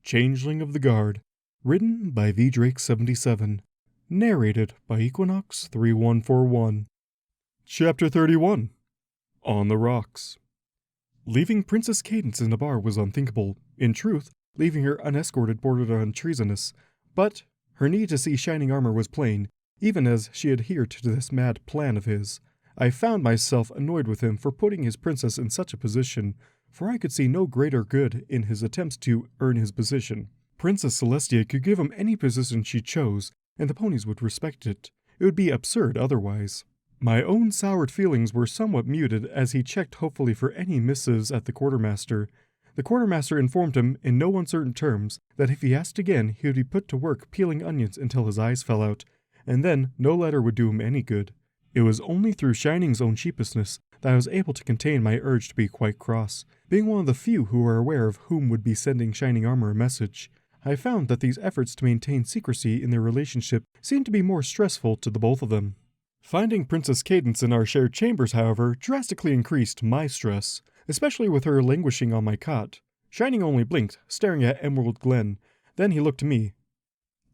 Changeling of the Guard, written by vdrake77, narrated by Equinox3141. Chapter 31. On the Rocks. Leaving Princess Cadence in the bar was unthinkable. In truth, leaving her unescorted bordered on treasonous, but her need to see shining armor was plain, even as she adhered to this mad plan of his. I found myself annoyed with him for putting his princess in such a position, for I could see no greater good in his attempts to earn his position. Princess Celestia could give him any position she chose, and the ponies would respect it. It would be absurd otherwise. My own soured feelings were somewhat muted as he checked hopefully for any missives at the quartermaster. The quartermaster informed him in no uncertain terms that if he asked again he would be put to work peeling onions until his eyes fell out, and then no letter would do him any good. It was only through Shining's own sheepishness that I was able to contain my urge to be quite cross. Being one of the few who were aware of whom would be sending Shining Armor a message, I found that these efforts to maintain secrecy in their relationship seemed to be more stressful to the both of them. Finding Princess Cadence in our shared chambers, however, drastically increased my stress, especially with her languishing on my cot. Shining only blinked, staring at Emerald Glen. Then he looked to me.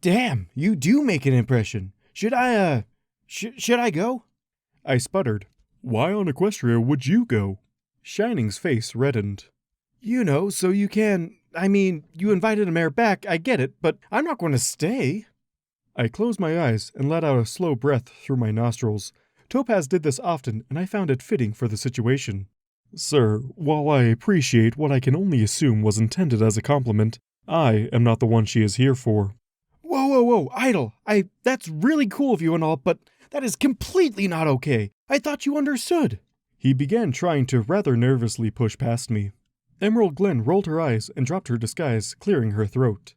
Damn, you do make an impression. Should I go? I sputtered. Why on Equestria would you go? Shining's face reddened. You know, so you can... you invited a mare back, I get it, but I'm not going to stay. I closed my eyes and let out a slow breath through my nostrils. Topaz did this often, and I found it fitting for the situation. Sir, while I appreciate what I can only assume was intended as a compliment, I am not the one she is here for. Whoa, Idle. That's really cool of you and all, but that is completely not okay. I thought you understood. He began trying to rather nervously push past me. Emerald Glen rolled her eyes and dropped her disguise, clearing her throat.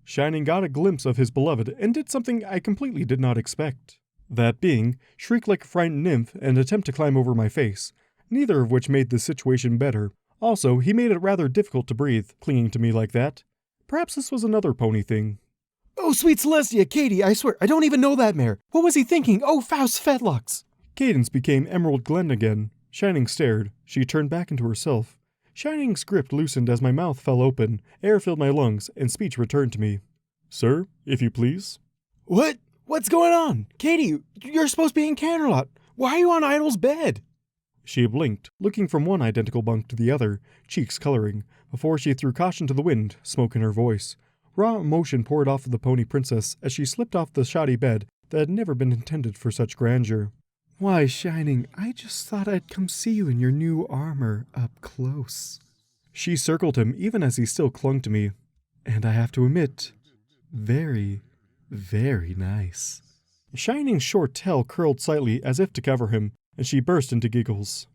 Shining got a glimpse of his beloved and did something I completely did not expect. That being, shriek like a frightened nymph and attempt to climb over my face, neither of which made the situation better. Also, he made it rather difficult to breathe, clinging to me like that. Perhaps this was another pony thing. Oh, sweet Celestia, Katie, I swear, I don't even know that mare. What was he thinking? Oh, Faust Fetlocks. Cadence became Emerald Glen again. Shining stared. She turned back into herself. Shining's grip loosened as my mouth fell open, air filled my lungs, and speech returned to me. Sir, if you please. What? What's going on? Katie, you're supposed to be in Canterlot. Why are you on Idle's bed? She blinked, looking from one identical bunk to the other, cheeks coloring, before she threw caution to the wind, smoke in her voice. Raw emotion poured off of the pony princess as she slipped off the shoddy bed that had never been intended for such grandeur. Why, Shining, I just thought I'd come see you in your new armor up close. She circled him even as he still clung to me. And I have to admit, very, very nice. Shining's short tail curled slightly as if to cover him, and she burst into giggles.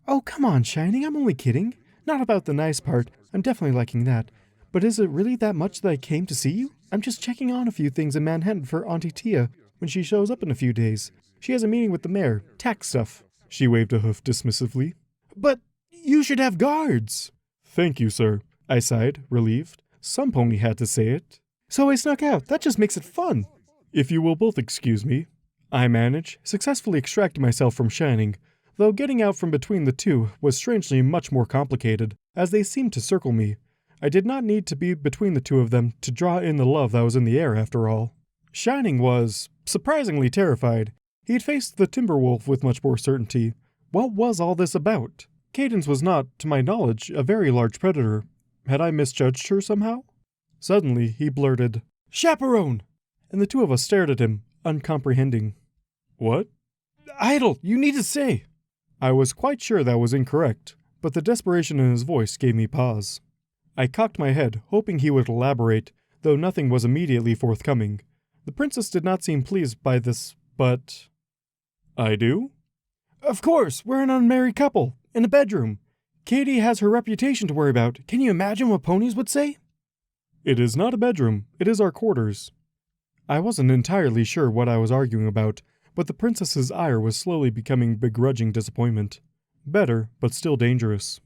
Oh, come on, Shining, I'm only kidding. Not about the nice part, I'm definitely liking that. But is it really that much that I came to see you? I'm just checking on a few things in Manhattan for Auntie Tia when she shows up in a few days. She has a meeting with the mayor, tax stuff. She waved a hoof dismissively. But you should have guards. Thank you, sir. I sighed, relieved. Some pony had to say it. So I snuck out. That just makes it fun. If you will both excuse me. I managed, successfully extracting myself from Shining, though getting out from between the two was strangely much more complicated, as they seemed to circle me. I did not need to be between the two of them to draw in the love that was in the air, after all. Shining was surprisingly terrified. He'd faced the Timberwolf with much more certainty. What was all this about? Cadence was not, to my knowledge, a very large predator. Had I misjudged her somehow? Suddenly, he blurted, "Chaperone!" And the two of us stared at him, uncomprehending. What? Idle, you need to say. I was quite sure that was incorrect, but the desperation in his voice gave me pause. I cocked my head, hoping he would elaborate, though nothing was immediately forthcoming. The princess did not seem pleased by this, but... I do? Of course, we're an unmarried couple, in a bedroom. Katie has her reputation to worry about. Can you imagine what ponies would say? It is not a bedroom, it is our quarters. I wasn't entirely sure what I was arguing about, but the princess's ire was slowly becoming begrudging disappointment. Better, but still dangerous.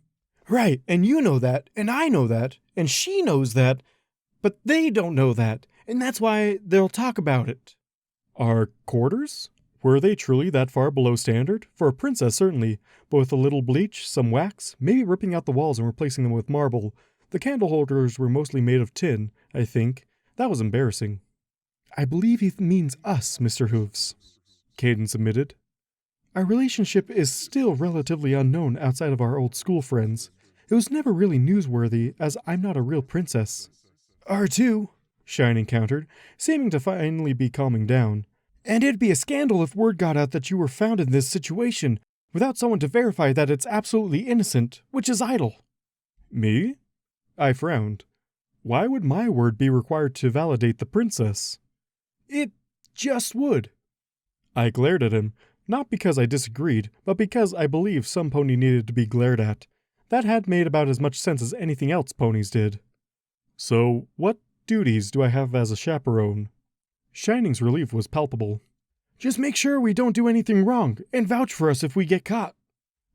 Right, and you know that, and I know that, and she knows that, but they don't know that, and that's why they'll talk about it. Our quarters? Were they truly that far below standard? For a princess, certainly, but with a little bleach, some wax, maybe ripping out the walls and replacing them with marble, The candle holders were mostly made of tin, I think. That was embarrassing. I believe he means us, Mr. Hooves, Cadence admitted. Our relationship is still relatively unknown outside of our old school friends. It was never really newsworthy, as I'm not a real princess. R2, Shining countered, seeming to finally be calming down. And it'd be a scandal if word got out that you were found in this situation, without someone to verify that it's absolutely innocent, which is idle. Me? I frowned. Why would my word be required to validate the princess? It just would. I glared at him, not because I disagreed, but because I believed some pony needed to be glared at. That had made about as much sense as anything else ponies did. So, what duties do I have as a chaperone? Shining's relief was palpable. Just make sure we don't do anything wrong, and vouch for us if we get caught.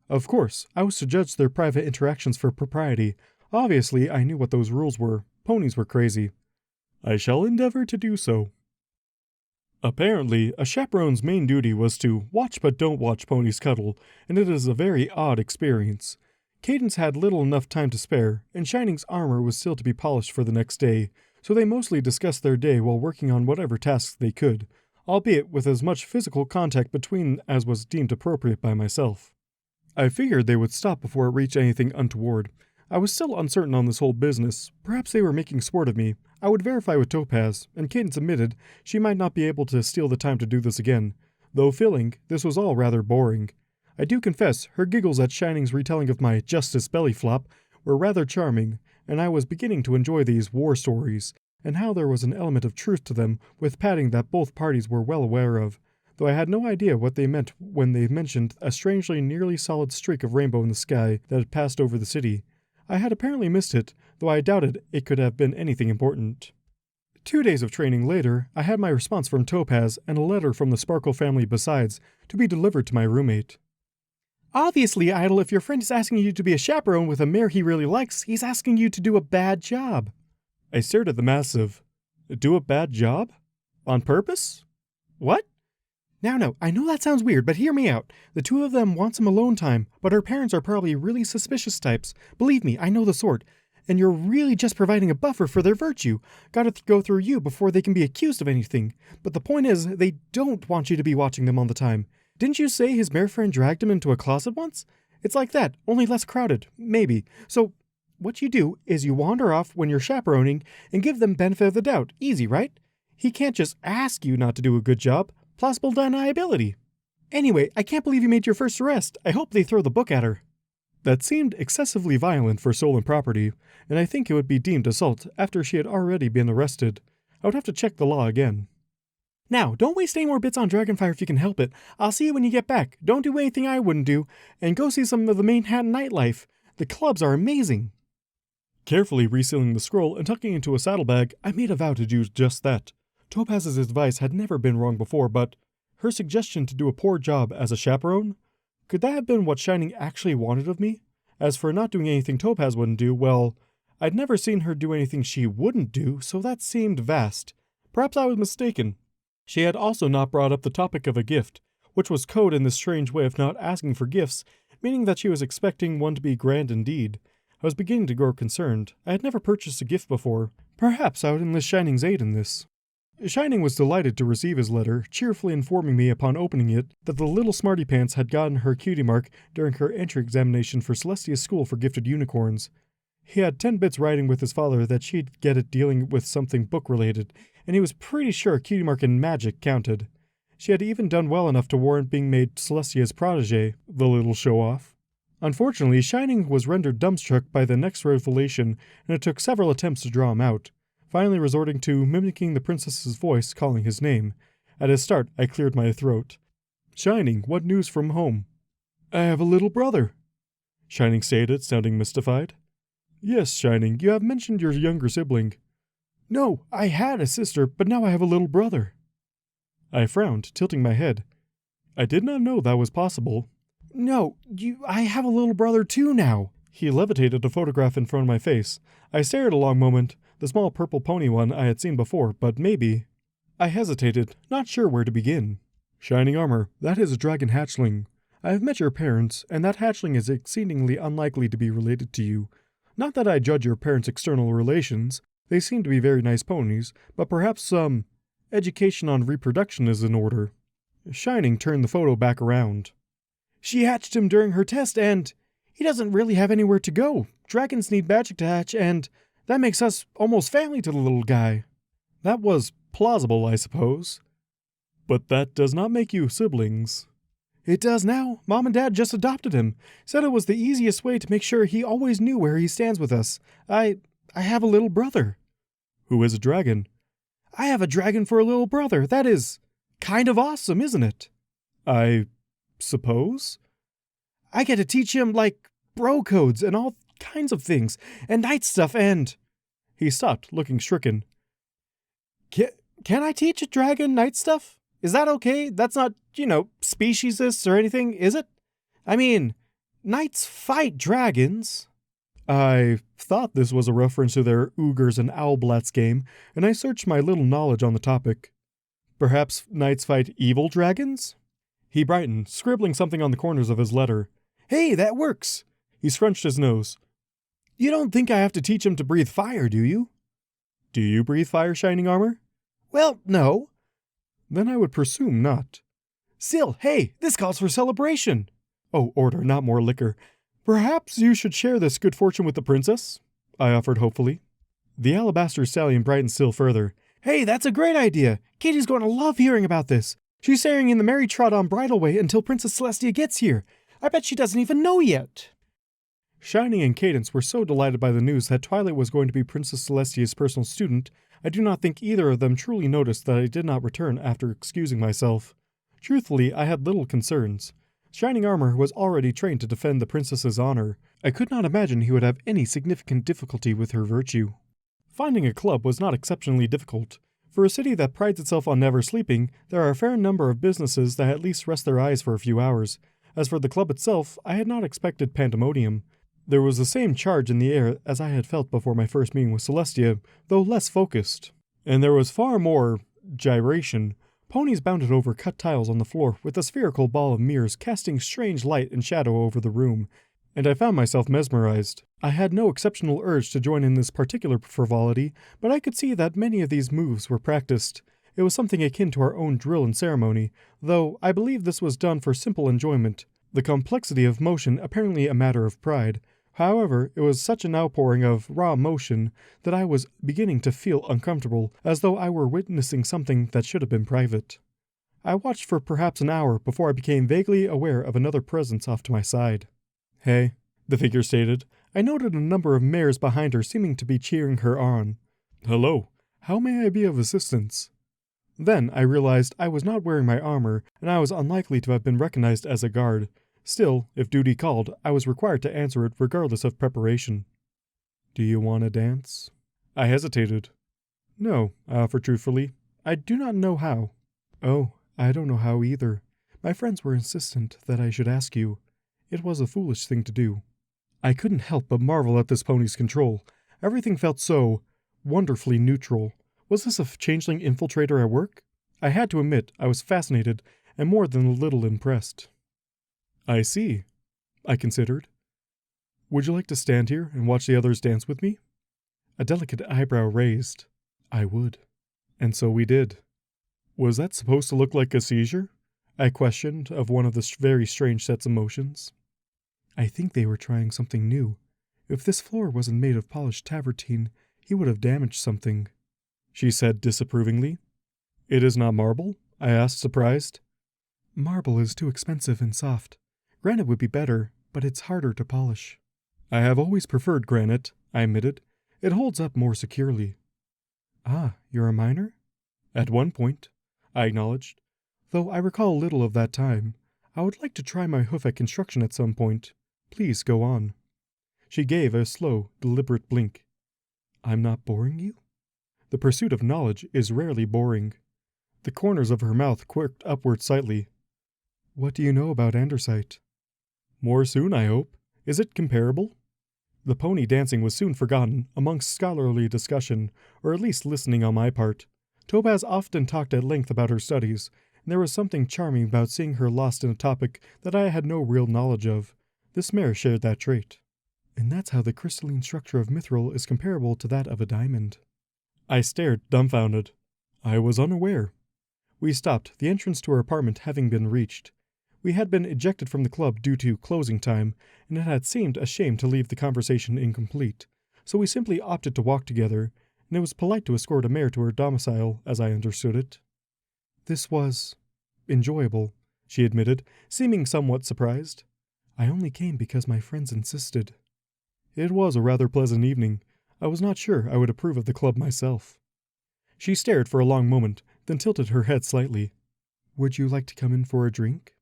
Of course, I was to judge their private interactions for propriety. Obviously, I knew what those rules were. Ponies were crazy. I shall endeavor to do so. Apparently, a chaperone's main duty was to watch but don't watch ponies cuddle, and it is a very odd experience. Cadence had little enough time to spare, and Shining's armor was still to be polished for the next day, so they mostly discussed their day while working on whatever tasks they could, albeit with as much physical contact between as was deemed appropriate by myself. I figured they would stop before it reached anything untoward. I was still uncertain on this whole business. Perhaps they were making sport of me. I would verify with Topaz, and Cadence admitted she might not be able to steal the time to do this again, though feeling this was all rather boring. I do confess, her giggles at Shining's retelling of my Justice belly flop were rather charming, and I was beginning to enjoy these war stories, and how there was an element of truth to them, with padding that both parties were well aware of, though I had no idea what they meant when they mentioned a strangely nearly solid streak of rainbow in the sky that had passed over the city. I had apparently missed it, though I doubted it could have been anything important. 2 days of training later, I had my response from Topaz and a letter from the Sparkle family besides, to be delivered to my roommate. Obviously, Idle, if your friend is asking you to be a chaperone with a mare he really likes, he's asking you to do a bad job. I stared at the massive. Do a bad job? On purpose? What? Now, I know that sounds weird, but hear me out. The two of them want some alone time, but her parents are probably really suspicious types. Believe me, I know the sort. And you're really just providing a buffer for their virtue. Gotta go through you before they can be accused of anything. But the point is, they don't want you to be watching them all the time. Didn't you say his mare friend dragged him into a closet once? It's like that, only less crowded, maybe. So, what you do is you wander off when you're chaperoning and give them benefit of the doubt. Easy, right? He can't just ask you not to do a good job. Plausible deniability. Anyway, I can't believe you made your first arrest. I hope they throw the book at her. That seemed excessively violent for stolen property, and I think it would be deemed assault after she had already been arrested. I would have to check the law again. Now, don't waste any more bits on Dragonfire if you can help it. I'll see you when you get back. Don't do anything I wouldn't do, and go see some of the Manhattan nightlife. The clubs are amazing. Carefully resealing the scroll and tucking into a saddlebag, I made a vow to do just that. Topaz's advice had never been wrong before, but her suggestion to do a poor job as a chaperone? Could that have been what Shining actually wanted of me? As for not doing anything Topaz wouldn't do, well, I'd never seen her do anything she wouldn't do, so that seemed vast. Perhaps I was mistaken. She had also not brought up the topic of a gift, which was code in this strange way of not asking for gifts, meaning that she was expecting one to be grand indeed. I was beginning to grow concerned. I had never purchased a gift before. Perhaps I would enlist Shining's aid in this. Shining was delighted to receive his letter, cheerfully informing me upon opening it that the little smarty pants had gotten her cutie mark during her entry examination for Celestia's School for Gifted Unicorns. He had 10 bits writing with his father that she'd get it dealing with something book-related, and he was pretty sure cutie mark in magic counted. She had even done well enough to warrant being made Celestia's protege, the little show-off. Unfortunately, Shining was rendered dumbstruck by the next revelation, and it took several attempts to draw him out, finally resorting to mimicking the princess's voice calling his name. At his start, I cleared my throat. "Shining, what news from home?" "I have a little brother," Shining stated, sounding mystified. "Yes, Shining, you have mentioned your younger sibling." "No, I had a sister, but now I have a little brother." I frowned, tilting my head. I did not know that was possible. "No, I have a little brother too now." He levitated a photograph in front of my face. I stared a long moment, the small purple pony one I had seen before, but maybe. I hesitated, not sure where to begin. "Shining armor, that is a dragon hatchling. I have met your parents, and that hatchling is exceedingly unlikely to be related to you. Not that I judge your parents' external relations. They seem to be very nice ponies, but perhaps some education on reproduction is in order. Shining turned the photo back around. She hatched him during her test, and he doesn't really have anywhere to go. Dragons need magic to hatch, and that makes us almost family to the little guy. That was plausible, I suppose. But that does not make you siblings. It does now. Mom and Dad just adopted him. Said it was the easiest way to make sure he always knew where he stands with us. I have a little brother. Who is a dragon? I have a dragon for a little brother. That is kind of awesome, isn't it? I suppose? I get to teach him, bro codes and all kinds of things, and knight stuff, and... He stopped, looking stricken. Can I teach a dragon knight stuff? Is that okay? That's not, speciesist or anything, is it? I mean, knights fight dragons. I thought this was a reference to their Ogres and Owlblats game, and I searched my little knowledge on the topic. Perhaps knights fight evil dragons? He brightened, scribbling something on the corners of his letter. Hey, that works. He scrunched his nose. You don't think I have to teach him to breathe fire, do you? Do you breathe fire, Shining Armor? Well, no. Then I would presume not. Still, hey, this calls for celebration. Oh, order, not more liquor. Perhaps you should share this good fortune with the princess? I offered hopefully. The alabaster stallion brightened still further. Hey, that's a great idea. Katie's going to love hearing about this. She's staying in the Merry Trot on Bridalway until Princess Celestia gets here. I bet she doesn't even know yet. Shining and Cadence were so delighted by the news that Twilight was going to be Princess Celestia's personal student, I do not think either of them truly noticed that I did not return after excusing myself. Truthfully, I had little concerns. Shining Armor was already trained to defend the princess's honor. I could not imagine he would have any significant difficulty with her virtue. Finding a club was not exceptionally difficult. For a city that prides itself on never sleeping, there are a fair number of businesses that at least rest their eyes for a few hours. As for the club itself, I had not expected pandemonium. There was the same charge in the air as I had felt before my first meeting with Celestia, though less focused. And there was far more gyration. Ponies bounded over cut tiles on the floor with a spherical ball of mirrors casting strange light and shadow over the room, and I found myself mesmerized. I had no exceptional urge to join in this particular frivolity, but I could see that many of these moves were practiced. It was something akin to our own drill and ceremony, though I believe this was done for simple enjoyment, the complexity of motion apparently a matter of pride. However, it was such an outpouring of raw emotion that I was beginning to feel uncomfortable, as though I were witnessing something that should have been private. I watched for perhaps an hour before I became vaguely aware of another presence off to my side. "Hey," the figure stated. I noted a number of mares behind her seeming to be cheering her on. "Hello, how may I be of assistance?" Then I realized I was not wearing my armor, and I was unlikely to have been recognized as a guard. Still, if duty called, I was required to answer it regardless of preparation. "Do you want to dance?" I hesitated. "No," I offered truthfully. "I do not know how." "Oh, I don't know how either. My friends were insistent that I should ask you. It was a foolish thing to do." I couldn't help but marvel at this pony's control. Everything felt so wonderfully neutral. Was this a changeling infiltrator at work? I had to admit I was fascinated and more than a little impressed. "I see," I considered. "Would you like to stand here and watch the others dance with me?" A delicate eyebrow raised. I would. And so we did. Was that supposed to look like a seizure? I questioned of one of the very strange sets of motions. I think they were trying something new. If this floor wasn't made of polished tavertine, he would have damaged something, she said disapprovingly. "It is not marble?" I asked, surprised. "Marble is too expensive and soft. Granite would be better, but it's harder to polish." "I have always preferred granite," I admitted. "It holds up more securely." "Ah, you're a miner?" "At one point," I acknowledged. "Though I recall little of that time. I would like to try my hoof at construction at some point. Please go on." She gave a slow, deliberate blink. "I'm not boring you?" The pursuit of knowledge is rarely boring. The corners of her mouth quirked upward slightly. "What do you know about andesite?" "More soon, I hope. Is it comparable?" The pony dancing was soon forgotten amongst scholarly discussion, or at least listening on my part. Topaz often talked at length about her studies, and there was something charming about seeing her lost in a topic that I had no real knowledge of. This mare shared that trait. And that's how the crystalline structure of mithril is comparable to that of a diamond. I stared, dumbfounded. I was unaware. We stopped, the entrance to our apartment having been reached. We had been ejected from the club due to closing time, and it had seemed a shame to leave the conversation incomplete, so we simply opted to walk together, and it was polite to escort a mare to her domicile, as I understood it. This was enjoyable, she admitted, seeming somewhat surprised. I only came because my friends insisted. It was a rather pleasant evening. I was not sure I would approve of the club myself. She stared for a long moment, then tilted her head slightly. Would you like to come in for a drink?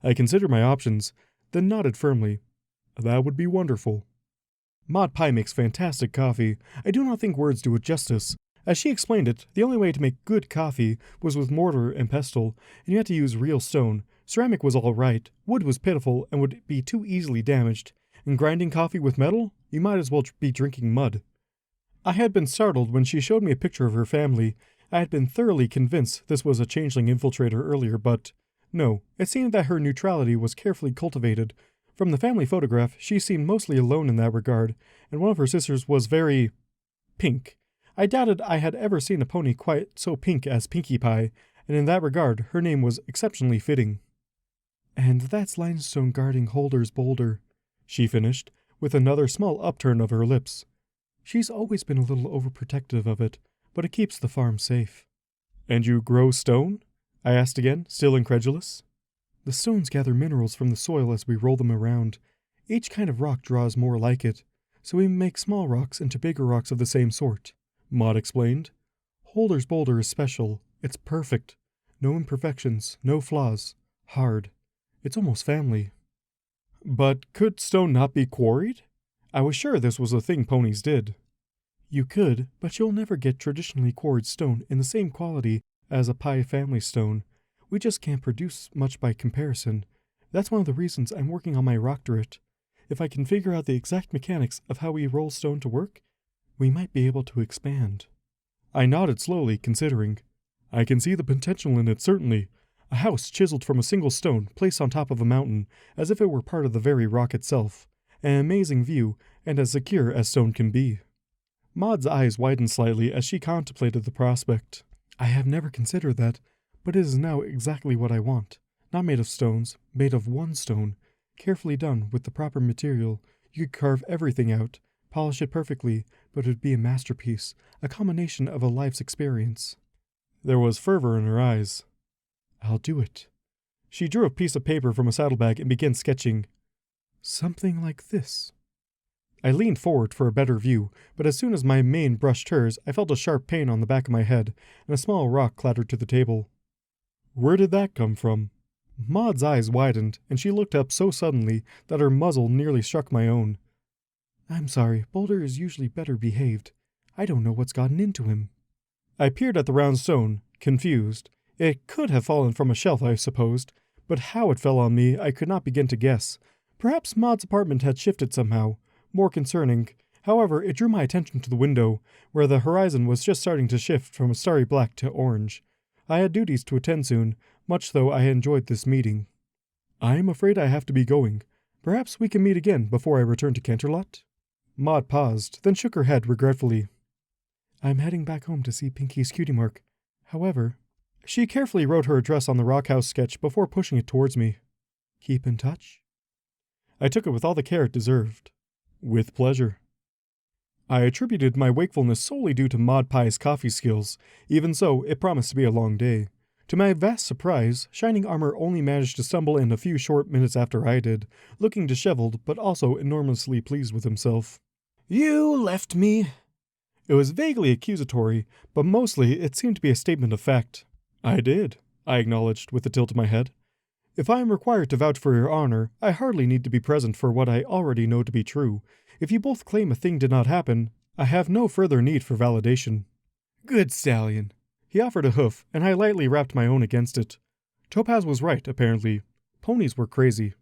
I considered my options, then nodded firmly. That would be wonderful. Maud Pie makes fantastic coffee. I do not think words do it justice. As she explained it, the only way to make good coffee was with mortar and pestle, and you had to use real stone. Ceramic was all right, wood was pitiful and would be too easily damaged, and grinding coffee with metal, you might as well be drinking mud. I had been startled when she showed me a picture of her family. I had been thoroughly convinced this was a changeling infiltrator earlier, but no, it seemed that her neutrality was carefully cultivated. From the family photograph, she seemed mostly alone in that regard, and one of her sisters was very pink. I doubted I had ever seen a pony quite so pink as Pinkie Pie, and in that regard, her name was exceptionally fitting. And that's limestone guarding Holder's boulder, she finished, with another small upturn of her lips. She's always been a little overprotective of it, but it keeps the farm safe. And you grow stone? I asked again, still incredulous. The stones gather minerals from the soil as we roll them around. Each kind of rock draws more like it, so we make small rocks into bigger rocks of the same sort, Maud explained. Holder's boulder is special. It's perfect. No imperfections, no flaws. Hard. It's almost family. But could stone not be quarried? I was sure this was a thing ponies did. You could, but you'll never get traditionally quarried stone in the same quality as a Pie family stone. We just can't produce much by comparison. That's one of the reasons I'm working on my doctorate. If I can figure out the exact mechanics of how we roll stone to work, we might be able to expand. I nodded slowly, considering. I can see the potential in it, certainly. A house chiseled from a single stone, placed on top of a mountain, as if it were part of the very rock itself. An amazing view, and as secure as stone can be. Maud's eyes widened slightly as she contemplated the prospect. I have never considered that, but it is now exactly what I want. Not made of stones, made of one stone. Carefully done with the proper material. You could carve everything out, polish it perfectly, but it would be a masterpiece, a combination of a life's experience. There was fervor in her eyes. I'll do it. She drew a piece of paper from a saddlebag and began sketching. Something like this. I leaned forward for a better view, but as soon as my mane brushed hers, I felt a sharp pain on the back of my head, and a small rock clattered to the table. Where did that come from? Maud's eyes widened, and she looked up so suddenly that her muzzle nearly struck my own. I'm sorry, Boulder is usually better behaved. I don't know what's gotten into him. I peered at the round stone, confused. It could have fallen from a shelf, I supposed, but how it fell on me I could not begin to guess. Perhaps Maud's apartment had shifted somehow. More concerning. However, it drew my attention to the window, where the horizon was just starting to shift from a starry black to orange. I had duties to attend soon, much though I had enjoyed this meeting. I am afraid I have to be going. Perhaps we can meet again before I return to Canterlot? Maud paused, then shook her head regretfully. I'm heading back home to see Pinkie's cutie mark. However, she carefully wrote her address on the rock house sketch before pushing it towards me. Keep in touch? I took it with all the care it deserved. With pleasure. I attributed my wakefulness solely due to Maud Pie's coffee skills. Even so, it promised to be a long day. To my vast surprise, Shining Armor only managed to stumble in a few short minutes after I did, looking disheveled but also enormously pleased with himself. You left me. It was vaguely accusatory, but mostly it seemed to be a statement of fact. I did, I acknowledged with a tilt of my head. If I am required to vouch for your honor, I hardly need to be present for what I already know to be true. If you both claim a thing did not happen, I have no further need for validation. Good stallion. He offered a hoof, and I lightly rapped my own against it. Topaz was right, apparently. Ponies were crazy.